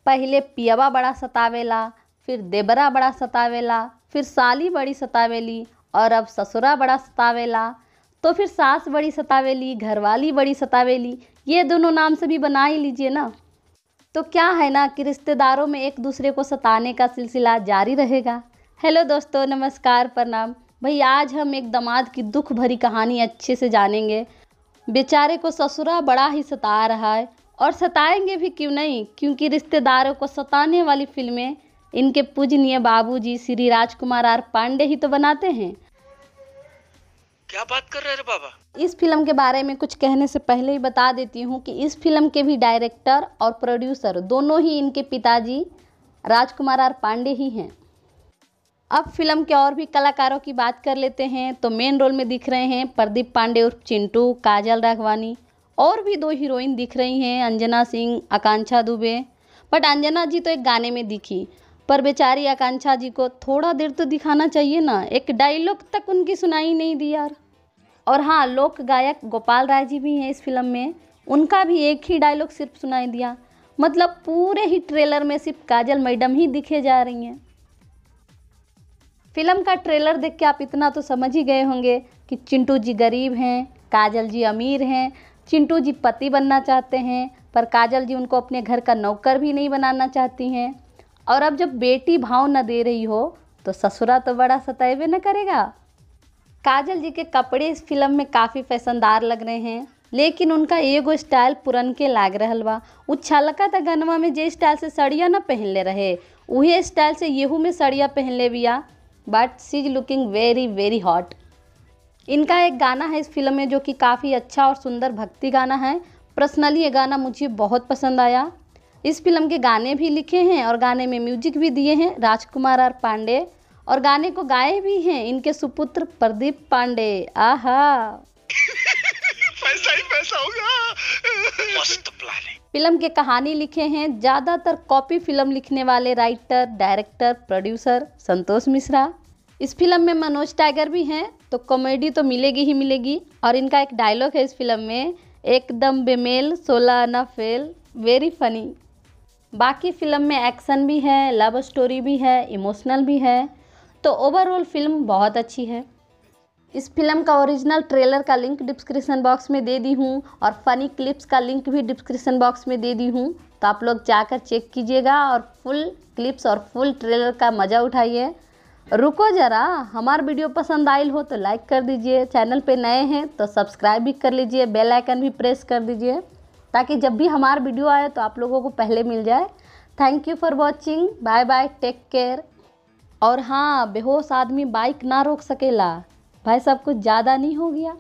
पहले पियवा बड़ा सतावेला, फिर देबरा बड़ा सतावेला, फिर साली बड़ी सतावेली और अब ससुरा बड़ा सतावेला। तो फिर सास बड़ी सतावेली, घरवाली बड़ी सतावेली, ये दोनों नाम से भी बना ही लीजिए ना। तो क्या है ना कि रिश्तेदारों में एक दूसरे को सताने का सिलसिला जारी रहेगा। हेलो दोस्तों, नमस्कार, प्रणाम। भाई आज हम एक दामाद की दुख भरी कहानी अच्छे से जानेंगे। बेचारे को ससुरा बड़ा ही सता रहा है और सताएंगे भी क्यों नहीं, क्योंकि रिश्तेदारों को सताने वाली फिल्में इनके पूजनीय बाबूजी श्री राजकुमार आर पांडे ही तो बनाते हैं। क्या बात कर रहे हैं बाबा? इस फिल्म के बारे में कुछ कहने से पहले ही बता देती हूँ कि इस फिल्म के भी डायरेक्टर और प्रोड्यूसर दोनों ही इनके पिताजी राजकुमार आर पांडे ही हैं। अब फिल्म के और भी कलाकारों की बात कर लेते हैं तो मेन रोल में दिख रहे हैं प्रदीप पांडे उर्फ चिंटू, काजल राघवानी, और भी 2 हीरोइन दिख रही हैं, अंजना सिंह, आकांक्षा दुबे। बट अंजना जी तो एक गाने में दिखी, पर बेचारी आकांक्षा जी को थोड़ा देर तो दिखाना चाहिए ना, एक डायलॉग तक उनकी सुनाई नहीं दी यार। और हाँ, लोक गायक गोपाल राय जी भी हैं इस फिल्म में, उनका भी एक ही डायलॉग सिर्फ सुनाई दिया। मतलब पूरे ही ट्रेलर में सिर्फ काजल मैडम ही दिखे जा रही हैं। फिल्म का ट्रेलर देख के आप इतना तो समझ ही गए होंगे कि चिंटू जी गरीब हैं, काजल जी अमीर हैं। चिंटू जी पति बनना चाहते हैं, पर काजल जी उनको अपने घर का नौकर भी नहीं बनाना चाहती हैं। और अब जब बेटी भाव न दे रही हो तो ससुरा तो बड़ा सताएबे न करेगा। काजल जी के कपड़े इस फिल्म में काफ़ी फैशनदार लग रहे हैं, लेकिन उनका एगो स्टाइल पुरन के लाग रहल बा। उछलका त गनवा में जे स्टाइल से सड़िया न पहनले रहे, उहे स्टाइल से येहू में सड़िया पहनले बिया। But she is looking very very hot. इनका एक गाना है इस फिल्म में जो कि काफ़ी अच्छा और सुंदर भक्ति गाना है। पर्सनली ये गाना मुझे बहुत पसंद आया। इस फिल्म के गाने भी लिखे हैं और गाने में म्यूजिक भी दिए हैं राजकुमार आर पांडे, और गाने को गाए भी हैं इनके सुपुत्र प्रदीप पांडे। आहा पैसा ही पैसा होगा। मस्त प्लान है। फिल्म के कहानी लिखे हैं ज़्यादातर कॉपी फिल्म लिखने वाले writer, director, producer Santosh Mishra. इस फिल्म में मनोज टाइगर भी हैं, तो कॉमेडी तो मिलेगी ही मिलेगी। और इनका एक डायलॉग है इस फिल्म में, एकदम बेमेल 16 आना फेल, वेरी फनी। बाकी फिल्म में एक्शन भी है, लव स्टोरी भी है, इमोशनल भी है। तो ओवरऑल फिल्म बहुत अच्छी है। इस फिल्म का ओरिजिनल ट्रेलर का लिंक डिस्क्रिप्शन बॉक्स में दे दी हूँ और फनी क्लिप्स का लिंक भी डिस्क्रिप्शन बॉक्स में दे दी हूँ, तो आप लोग जाकर चेक कीजिएगा और फुल क्लिप्स और फुल ट्रेलर का मज़ा उठाइए। रुको ज़रा, हमारा वीडियो पसंद आयल हो तो लाइक कर दीजिए, चैनल पे नए हैं तो सब्सक्राइब भी कर लीजिए, बेल आइकन भी प्रेस कर दीजिए, ताकि जब भी हमारा वीडियो आए तो आप लोगों को पहले मिल जाए। Thank you for watching, bye bye, take care. और हाँ, बेहोश आदमी बाइक ना रोक सकेला, भाई सब कुछ ज़्यादा नहीं हो गया।